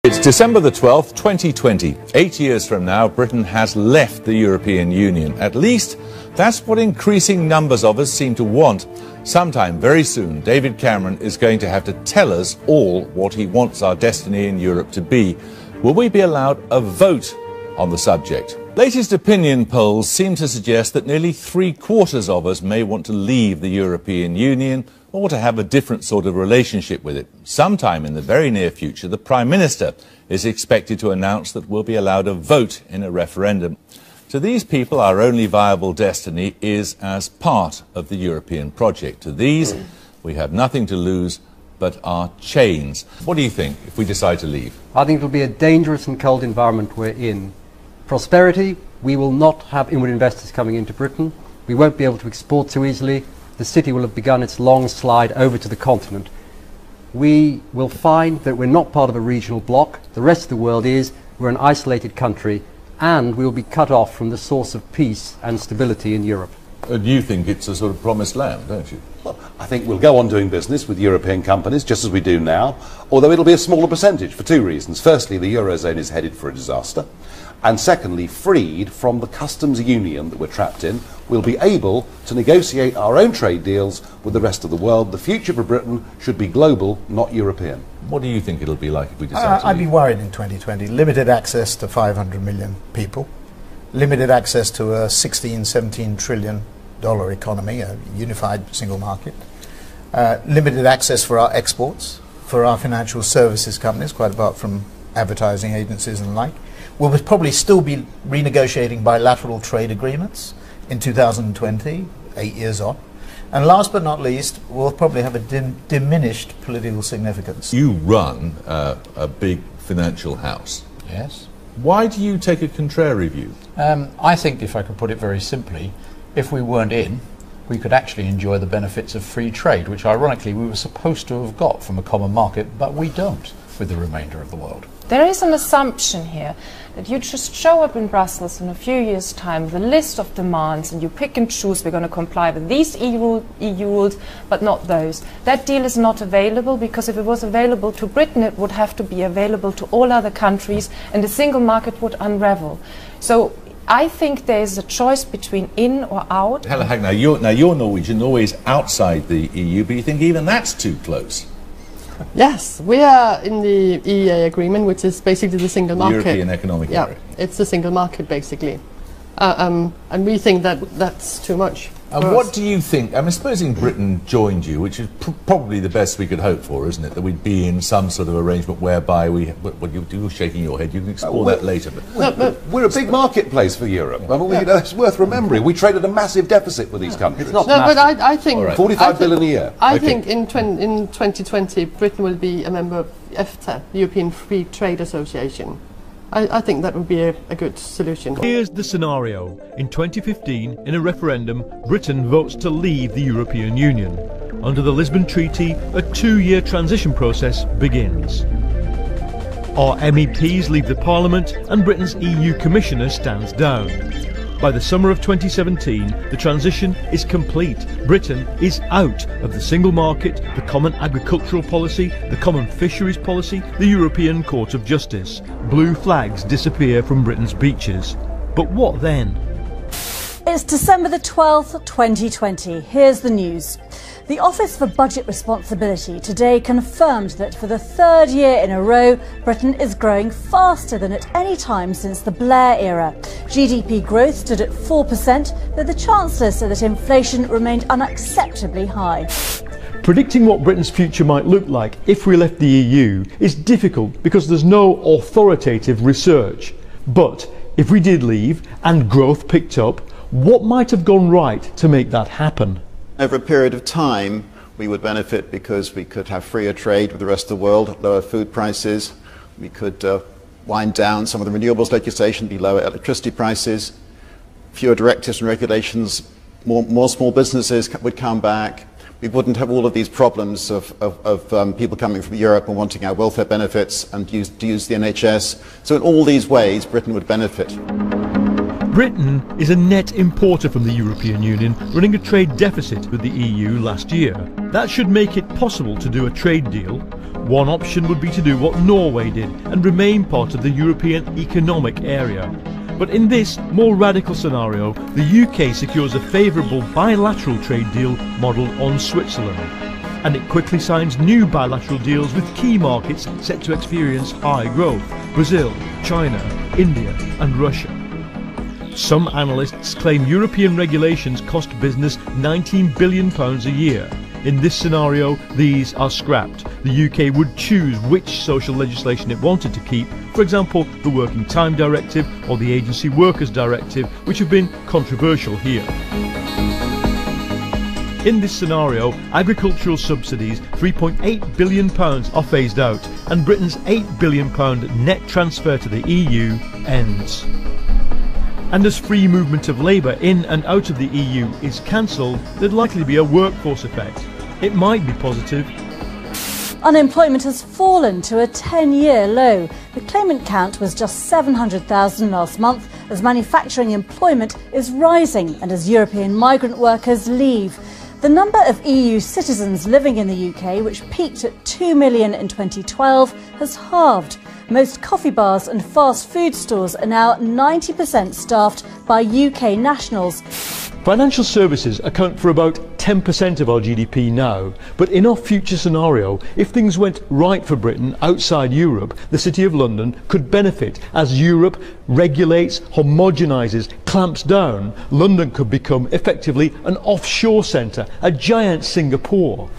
It's December the 12th, 2020. 8 years from now, Britain has left the European Union. At least, that's what increasing numbers of us seem to want. Sometime very soon, David Cameron is going to have to tell us all what he wants our destiny in Europe to be. Will we be allowed a vote on the subject? Latest opinion polls seem to suggest that nearly 3/4 of us may want to leave the European Union or to have a different sort of relationship with it. Sometime in the very near future, the Prime Minister is expected to announce that we'll be allowed a vote in a referendum. To these people, our only viable destiny is as part of the European project. To these, we have nothing to lose but our chains. What do you think if we decide to leave? I think it'll be a dangerous and cold environment we're in. Prosperity, we will not have inward investors coming into Britain. We won't be able to export so easily. The city will have begun its long slide over to the continent. We will find that we're not part of a regional bloc. The rest of the world is. We're an isolated country, and we will be cut off from the source of peace and stability in Europe. You think it's a sort of promised land, don't you? Well, I think we'll go on doing business with European companies, just as we do now, although it'll be a smaller percentage for two reasons. Firstly, the Eurozone is headed for a disaster. And secondly, freed from the customs union that we're trapped in, we'll be able to negotiate our own trade deals with the rest of the world. The future for Britain should be global, not European. What do you think it'll be like if we decide to I'd leave? be worried in 2020. Limited access to 500 million people. Limited access to a $16, $17 trillion economy, a unified single market. Limited access for our exports, for our financial services companies, quite apart from advertising agencies and the like. We'll probably still be renegotiating bilateral trade agreements in 2020, 8 years on. And last but not least, we'll probably have a diminished political significance. You run a big financial house. Yes. Why do you take a contrary view? I think, if I could put it very simply, if we weren't in, we could actually enjoy the benefits of free trade, which ironically we were supposed to have got from a common market, but we don't with the remainder of the world. There is an assumption here that you just show up in Brussels in a few years' time with a list of demands and you pick and choose, we're going to comply with these EU rules, but not those. That deal is not available, because if it was available to Britain, it would have to be available to all other countries, and the single market would unravel. So I think there is a choice between in or out. Helen Hag, now you're Norwegian, Norway's outside the EU, but you think even that's too close? Yes, we are in the EEA agreement, which is basically the single market. European Economic Area. Yeah, it's the single market basically. And we think that that's too much. And what do you think, I mean, supposing Britain joined you, which is probably the best we could hope for, isn't it? That we'd be in some sort of arrangement whereby we, you're shaking your head, you can explore that later. But We're a big marketplace for Europe. I mean, you know, it's worth remembering. We trade at a massive deficit with these countries. It's not No, but I think... Right. 45 billion a year. I think in 2020, Britain will be a member of EFTA, the European Free Trade Association. I think that would be a good solution. Here's the scenario. In 2015, in a referendum, Britain votes to leave the European Union. Under the Lisbon Treaty, a 2-year transition process begins. Our MEPs leave the Parliament and Britain's EU Commissioner stands down. By the summer of 2017, the transition is complete. Britain is out of the single market, the common agricultural policy, the common fisheries policy, the European Court of Justice. Blue flags disappear from Britain's beaches. But what then? It's December the 12th, 2020. Here's the news. The Office for Budget Responsibility today confirmed that for the third year in a row, Britain is growing faster than at any time since the Blair era. GDP growth stood at 4%, though the Chancellor said that inflation remained unacceptably high. Predicting what Britain's future might look like if we left the EU is difficult because there's no authoritative research. But if we did leave and growth picked up, what might have gone right to make that happen? Over a period of time, we would benefit because we could have freer trade with the rest of the world, lower food prices. We could wind down some of the renewables legislation, be lower electricity prices, fewer directives and regulations, more small businesses would come back. We wouldn't have all of these problems of people coming from Europe and wanting our welfare benefits and to use the NHS. So in all these ways, Britain would benefit. Britain is a net importer from the European Union, running a trade deficit with the EU last year. That should make it possible to do a trade deal. One option would be to do what Norway did and remain part of the European Economic Area. But in this more radical scenario, the UK secures a favourable bilateral trade deal modelled on Switzerland. And it quickly signs new bilateral deals with key markets set to experience high growth: Brazil, China, India and Russia. Some analysts claim European regulations cost business £19 billion a year. In this scenario, these are scrapped. The UK would choose which social legislation it wanted to keep, for example, the Working Time Directive or the Agency Workers Directive, which have been controversial here. In this scenario, agricultural subsidies, £3.8 billion, are phased out, and Britain's £8 billion net transfer to the EU ends. And as free movement of labour in and out of the EU is cancelled, there'd likely be a workforce effect. It might be positive. Unemployment has fallen to a 10-year low. The claimant count was just 700,000 last month, as manufacturing employment is rising and as European migrant workers leave. The number of EU citizens living in the UK, which peaked at 2 million in 2012, has halved. Most coffee bars and fast food stores are now 90% staffed by UK nationals. Financial services account for about 10% of our GDP now, but in our future scenario, if things went right for Britain outside Europe, the City of London could benefit. As Europe regulates, homogenises, clamps down, London could become effectively an offshore centre, a giant Singapore.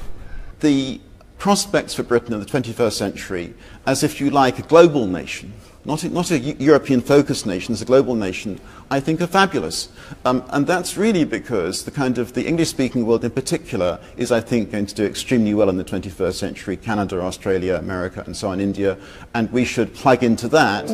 The prospects for Britain in the 21st century, as if you like a global nation, not a European-focused nation, as a global nation, I think are fabulous. And that's really because the English-speaking world in particular is, I think, going to do extremely well in the 21st century. Canada, Australia, America, and so on, India. And we should plug into that.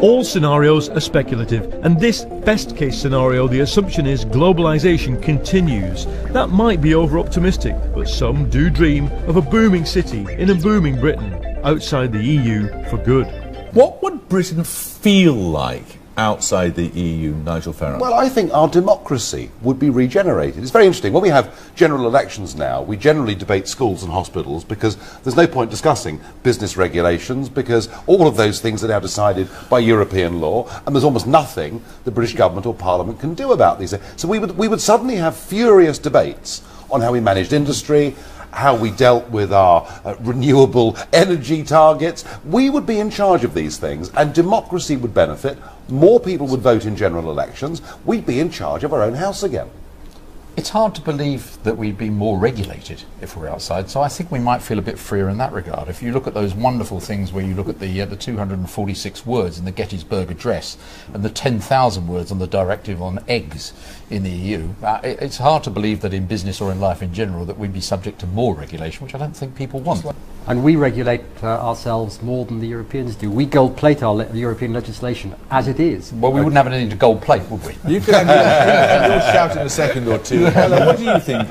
All scenarios are speculative, and this best-case scenario, the assumption is globalisation continues. That might be over-optimistic, but some do dream of a booming city in a booming Britain, outside the EU for good. What would Britain feel like outside the EU, Nigel Farage? Well, I think our democracy would be regenerated. It's very interesting. When we have general elections now, we generally debate schools and hospitals because there's no point discussing business regulations because all of those things are now decided by European law and there's almost nothing the British government or Parliament can do about these. So we would suddenly have furious debates on how we managed industry, how we dealt with our renewable energy targets. We would be in charge of these things and democracy would benefit. More people would vote in general elections. We'd be in charge of our own house again. It's hard to believe that we'd be more regulated if we're outside, so I think we might feel a bit freer in that regard. If you look at those wonderful things where you look at the 246 words in the Gettysburg Address and the 10,000 words on the directive on eggs in the EU, it's hard to believe that in business or in life in general that we'd be subject to more regulation, which I don't think people want. And we regulate ourselves more than the Europeans do. We gold plate our European legislation as it is. Well, we wouldn't have anything to gold plate, would we? You can have your shout in a second or two. Helen, what do you think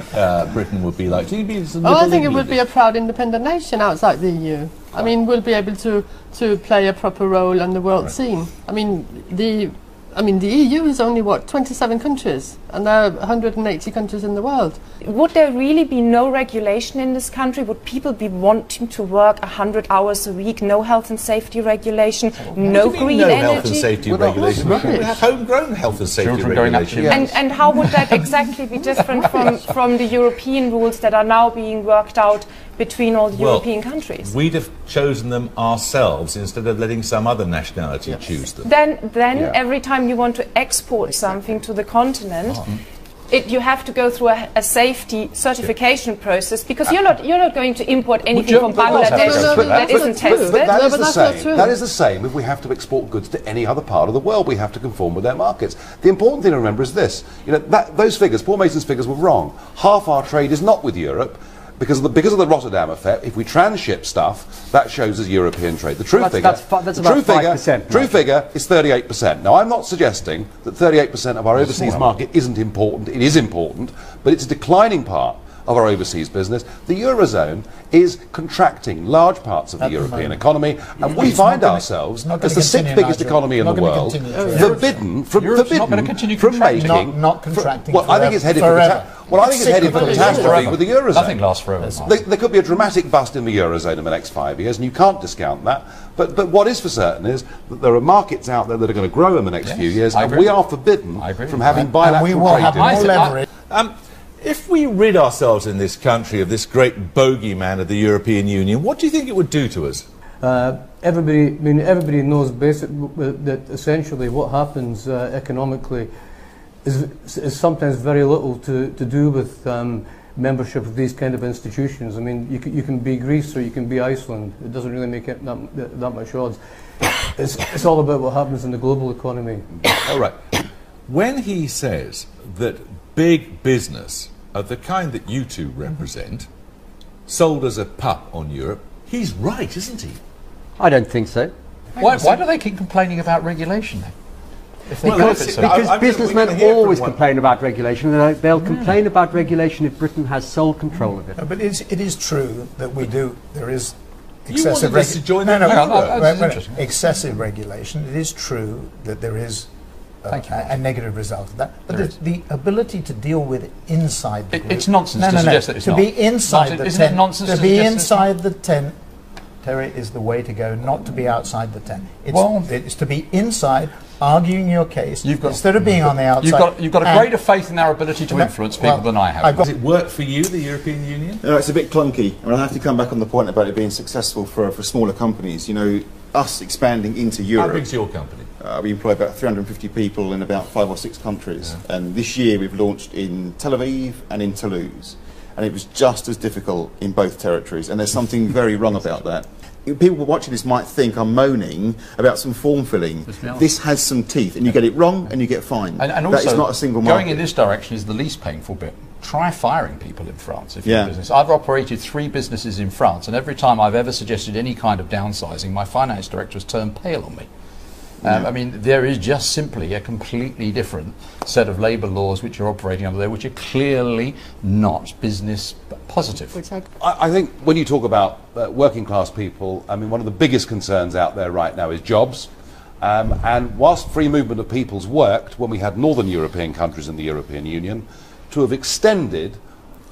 Britain would be like? Do you be I think it would be a proud independent nation outside the EU. I mean, we'll be able to play a proper role on the world scene. I mean, the EU is only, 27 countries, and there are 180 countries in the world. Would there really be no regulation in this country? Would people be wanting to work 100 hours a week, no health and safety regulation, no green energy? No health and safety regulation. We have homegrown health and safety regulation. And how would that exactly be different from the European rules that are now being worked out between all the European countries? We'd have chosen them ourselves instead of letting some other nationality choose them. Then every time you want to export something to the continent, you have to go through a safety certification process because you're not going to import anything from Bangladesh that isn't tested. That is the same if we have to export goods to any other part of the world. We have to conform with their markets. The important thing to remember is this: those figures, Paul Mason's figures, were wrong. Half our trade is not with Europe. Because of the Rotterdam effect, if we transship stuff, that shows as European trade. The true figure is 38%. Now, I'm not suggesting that 38% of our overseas market isn't important. It is important, but it's a declining part of our overseas business. The Eurozone is contracting large parts of the European economy, and we find ourselves as the sixth biggest economy in the world, forbidden from making... Not contracting well, I think it's headed for catastrophe with the Eurozone. Nothing lasts forever. There could be a dramatic bust in the Eurozone in the next 5 years, and you can't discount that. But what is for certain is that there are markets out there that are going to grow in the next few years, and we are forbidden from having bilateral trade. And we will have more leverage. If we rid ourselves in this country of this great bogeyman of the European Union, what do you think it would do to us? Everybody knows that essentially what happens economically is sometimes very little to do with membership of these kind of institutions. I mean, you can be Greece or you can be Iceland. It doesn't really make it that much odds. It's all about what happens in the global economy. All right. When he says that big business of the kind that you two represent sold as a pup on Europe, he's right, isn't he? I don't think so. Why do they keep complaining about regulation then? Because businessmen always complain about regulation. They'll complain about regulation if Britain has sole control of it. No, but it is true that there is excessive regulation. Excessive regulation. It is true that there is a negative result of that. But the ability to deal with it inside the group... It's nonsense to suggest that it's not. To be inside the tent... Isn't it nonsense to be inside the tent, Terry, is the way to go, not to be outside the tent. It's to be inside, arguing your case, instead of being on the outside. You've got a greater faith in our ability to influence people than I have. Does it work for you, the European Union? No, it's a bit clunky. I mean, I have to come back on the point about it being successful for smaller companies. You know, us expanding into Europe... How big's your company? We employ about 350 people in about 5 or 6 countries. Yeah. And this year we've launched in Tel Aviv and in Toulouse. And it was just as difficult in both territories. And there's something very wrong about that. People watching this might think I'm moaning about some form filling. This has some teeth, and you get it wrong and you get fined. And that is not a single market. Going in this direction is the least painful bit. Try firing people in France if you're a business. I've operated 3 businesses in France, and every time I've ever suggested any kind of downsizing, my finance director has turned pale on me. I mean, there is just simply a completely different set of labour laws which are operating under there, which are clearly not business positive. I think when you talk about working class people, I mean, one of the biggest concerns out there right now is jobs. And whilst free movement of people's worked when we had northern European countries in the European Union, to have extended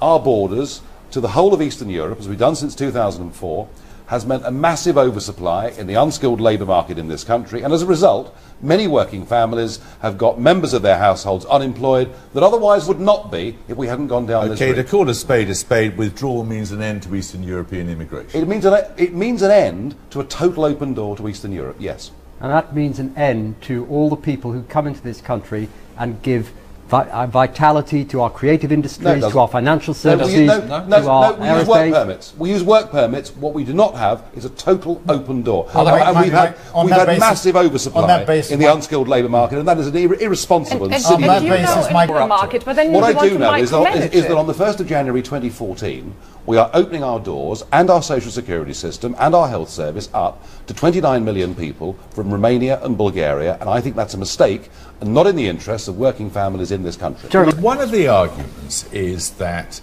our borders to the whole of Eastern Europe, as we've done since 2004, has meant a massive oversupply in the unskilled labour market in this country, and as a result many working families have got members of their households unemployed that otherwise would not be if we hadn't gone down this route. Okay, to call a spade, withdrawal means an end to Eastern European immigration. It means an end to a total open door to Eastern Europe, yes. And that means an end to all the people who come into this country and give vitality to our creative industries, to our financial services, to our we use work permits. We use work permits. What we do not have is a total open door. And we've had massive oversupply in the unskilled labour market, and that is an irresponsible and silly market. But then what I do know is that on the 1st of January 2014, we are opening our doors and our social security system and our health service up to 29 million people from Romania and Bulgaria, and I think that's a mistake and not in the interests of working families in this country. One of the arguments is that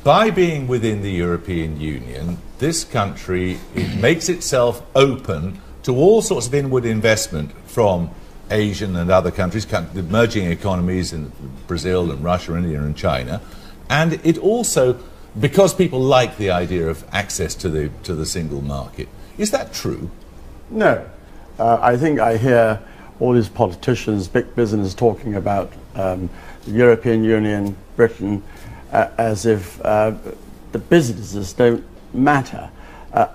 by being within the European Union, this country makes itself open to all sorts of inward investment from Asian and other countries, the emerging economies in Brazil and Russia, India and China, and it also, because people like the idea of access to the single market. Is that true? No. I think I hear all these politicians, big business, talking about the European Union, Britain, as if the businesses don't matter.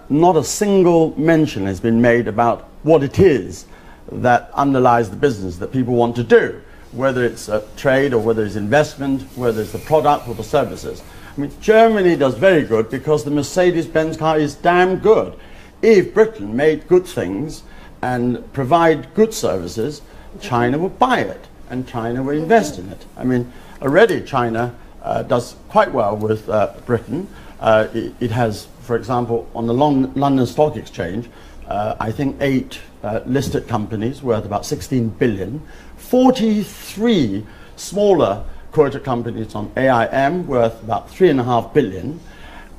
Not a single mention has been made about what it is that underlies the business that people want to do, whether it's trade or whether it's investment, whether it's the product or the services. I mean, Germany does very good because the Mercedes-Benz car is damn good. If Britain made good things and provide good services, China would buy it and China would invest in it. I mean, already China does quite well with Britain. It has, for example, on the London Stock Exchange, I think 8 listed companies worth about 16 billion, 43 smaller quota companies on AIM worth about $3.5 billion,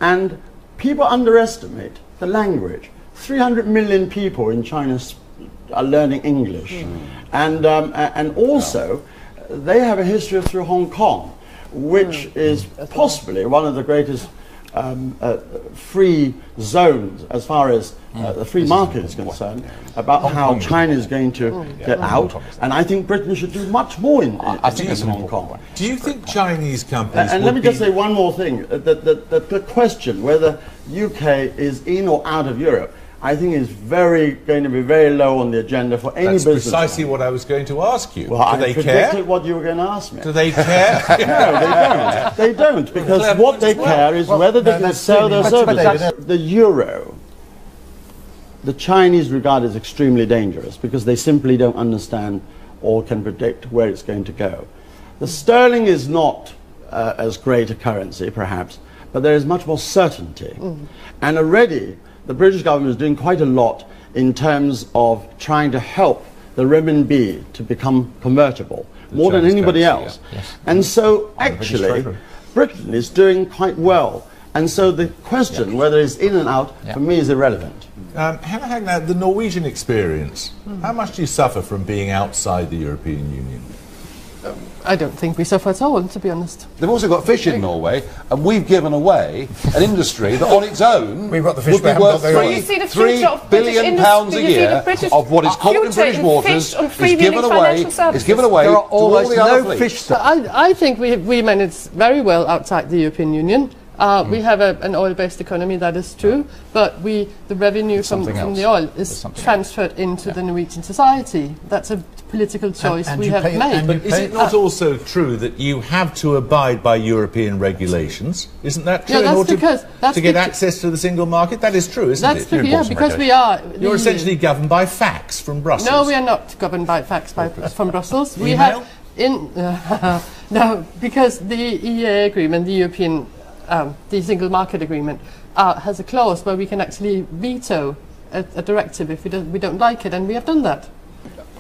and people underestimate the language. 300 million people in China are learning English, and also they have a history through Hong Kong, which is possibly one of the greatest free zones as far as the free market is concerned, about how China is going to get out, and I think Britain should do much more in Hong Kong. Do you think Chinese companies and let me just say one more thing, the question whether UK is in or out of Europe, I think is going to be very low on the agenda for any business. That's precisely what I was going to ask you. Well, do they I predicted what you were going to ask me. Do they care? No, they don't. They don't, because what they care is whether they can sell their services. The euro, the Chinese regard as extremely dangerous because they simply don't understand or can predict where it's going to go. The sterling is not as great a currency, perhaps, but there is much more certainty. And already, the British government is doing quite a lot in terms of trying to help the renminbi to become convertible, more than anybody else. Yeah. Yes. And so, actually, Britain is doing quite well. And so the question, whether it's in and out, for me is irrelevant. Hannah Hagner, the Norwegian experience, how much do you suffer from being outside the European Union? I don't think we suffer at all, to be honest. They've also got fish in Norway, and we've given away an industry that on its own we've got the fish, would be worth £3 billion a year of what is caught in British waters is given away there are to all the other fleets. I think we manage very well outside the European Union. We have an oil-based economy, that is true, but the revenue from the oil is transferred into the Norwegian society. That's a political choice we have made. But is it not also true that you have to abide by European regulations? Isn't that true in order to get access to the single market? That is true, isn't it? Yeah, because we are... You're essentially governed by facts from Brussels. No, we are not governed by facts from Brussels. We have... No, because the EEA agreement, the European... the single market agreement has a clause where we can actually veto a directive if we don't like it, and we have done that.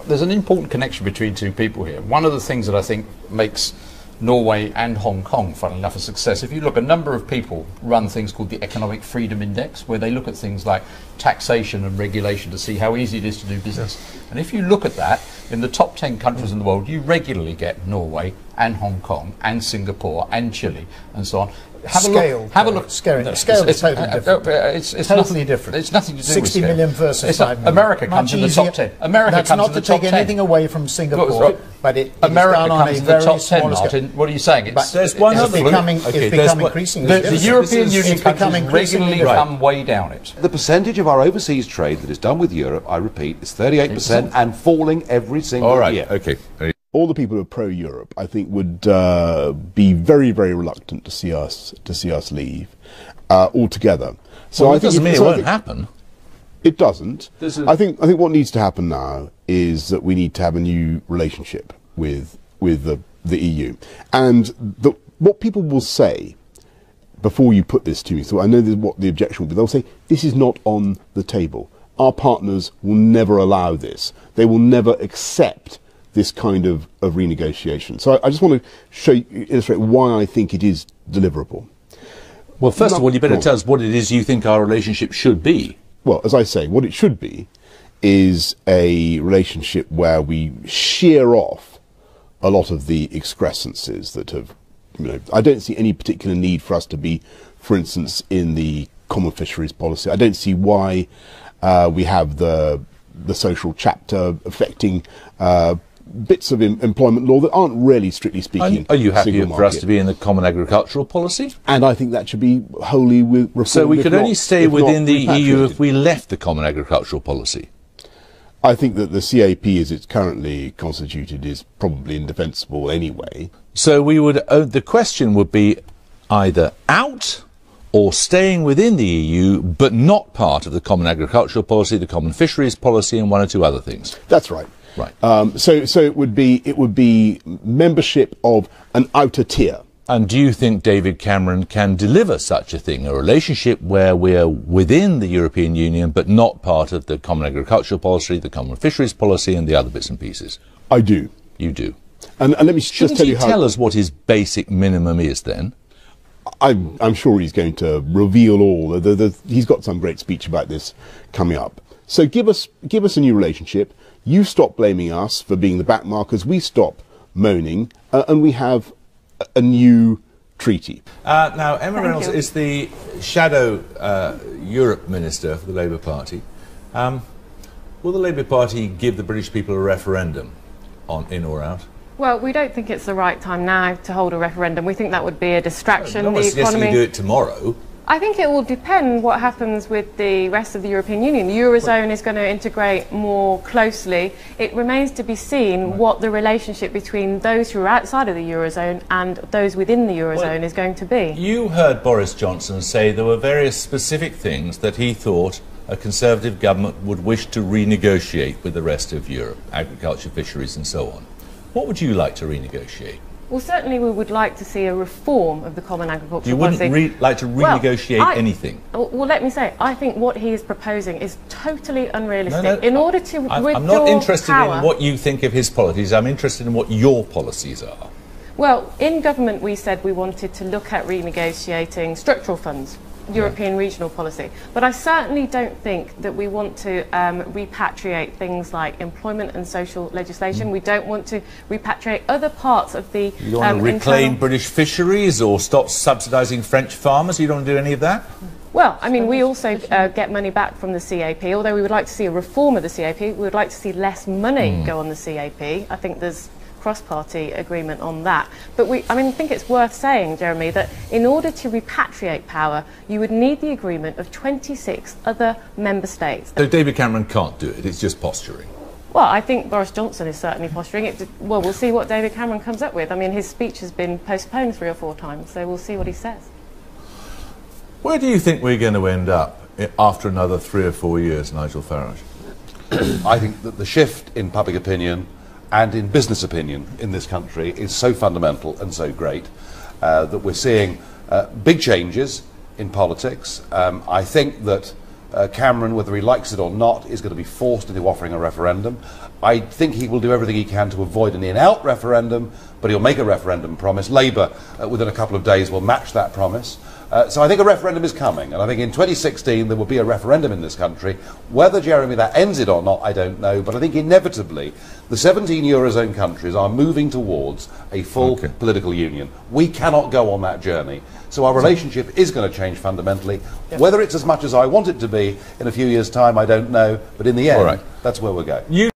There's an important connection between two people here. One of the things that I think makes Norway and Hong Kong, funnily enough, a success, if you look, a number of people run things called the Economic Freedom Index, where they look at things like taxation and regulation to see how easy it is to do business. And if you look at that, in the top 10 countries in the world, you regularly get Norway and Hong Kong and Singapore and Chile and so on. Have a look. Scale is totally different. It's totally different. It's nothing to do 60 with scale. million versus 5 million. America comes in the top 10. America comes in the top 10. That's not to take anything away from Singapore, but America comes in the top 10, Martin. What are you saying? There's one other thing. It's becoming increasingly the European Union countries regularly come way down it. The percentage of our overseas trade that is done with Europe, I repeat, is 38% and falling every single year. Okay. All the people who are pro-Europe, I think, would be very, very reluctant to see us leave altogether. So well, it doesn't mean it won't happen. It doesn't. I think what needs to happen now is that we need to have a new relationship with the EU, and what people will say before you put this to me. So I know what the objection will be. They'll say this is not on the table. Our partners will never allow this. They will never accept this kind of renegotiation. So I just want to illustrate why I think it is deliverable. Well, first of all, you better tell us what it is you think our relationship should be. Well, as I say, what it should be is a relationship where we shear off a lot of the excrescences that have, I don't see any particular need for us to be, for instance, in the common fisheries policy. I don't see why we have the social chapter affecting bits of employment law that aren't really, strictly speaking, Are you happy for us to be in the common agricultural policy? And I think that should be wholly reformed. So we could only stay within the EU if we left the common agricultural policy? I think that the CAP as it's currently constituted is probably indefensible anyway. So we would, the question would be either out or staying within the EU but not part of the common agricultural policy, the common fisheries policy and one or two other things. That's right. Right. So it would be membership of an outer tier. And do you think David Cameron can deliver such a thing, a relationship where we're within the European Union but not part of the common agricultural policy, the common fisheries policy and the other bits and pieces? I do. You do. And let me just tell you how... tell us what his basic minimum is then? I'm sure he's going to reveal all. He's got some great speech about this coming up. So give us a new relationship. You stop blaming us for being the backmarkers. We stop moaning, and we have a new treaty. Now, Emma Reynolds is the shadow Europe minister for the Labour Party. Will the Labour Party give the British people a referendum on in or out? Well, we don't think it's the right time now to hold a referendum. We think that would be a distraction. No one's suggesting you do it tomorrow. I think it will depend what happens with the rest of the European Union. The Eurozone is going to integrate more closely. It remains to be seen what the relationship between those who are outside of the Eurozone and those within the Eurozone is going to be. You heard Boris Johnson say there were various specific things that he thought a Conservative government would wish to renegotiate with the rest of Europe, agriculture, fisheries and so on. What would you like to renegotiate? Well, certainly we would like to see a reform of the common agricultural policy. You wouldn't like to renegotiate anything? Well, let me say, I think what he is proposing is totally unrealistic. In order to withdraw I'm not interested power, in what you think of his policies. I'm interested in what your policies are. Well, in government we said we wanted to look at renegotiating structural funds, European regional policy. But I certainly don't think that we want to repatriate things like employment and social legislation. We don't want to repatriate other parts of the... You don't want to reclaim British fisheries or stop subsidising French farmers? You don't want to do any of that? Well, I mean, we also get money back from the CAP. Although we would like to see a reform of the CAP, we would like to see less money go on the CAP. I think there's cross-party agreement on that. But I think it's worth saying, Jeremy, that in order to repatriate power, you would need the agreement of 26 other member states. So David Cameron can't do it, it's just posturing. Well, I think Boris Johnson is certainly posturing. Well, we'll see what David Cameron comes up with. I mean, his speech has been postponed 3 or 4 times, so we'll see what he says. Where do you think we're going to end up after another 3 or 4 years, Nigel Farage? I think that the shift in public opinion and in business opinion in this country is so fundamental and so great that we're seeing big changes in politics. I think that Cameron, whether he likes it or not, is going to be forced into offering a referendum. I think he will do everything he can to avoid an in-out referendum, but he'll make a referendum promise. Labour, within a couple of days, will match that promise. So I think a referendum is coming, and I think in 2016 there will be a referendum in this country. Whether, Jeremy, that ends it or not, I don't know, but I think inevitably the 17 Eurozone countries are moving towards a full political union. We cannot go on that journey. So our relationship is going to change fundamentally. Whether it's as much as I want it to be in a few years' time, I don't know, but in the end, that's where we're going.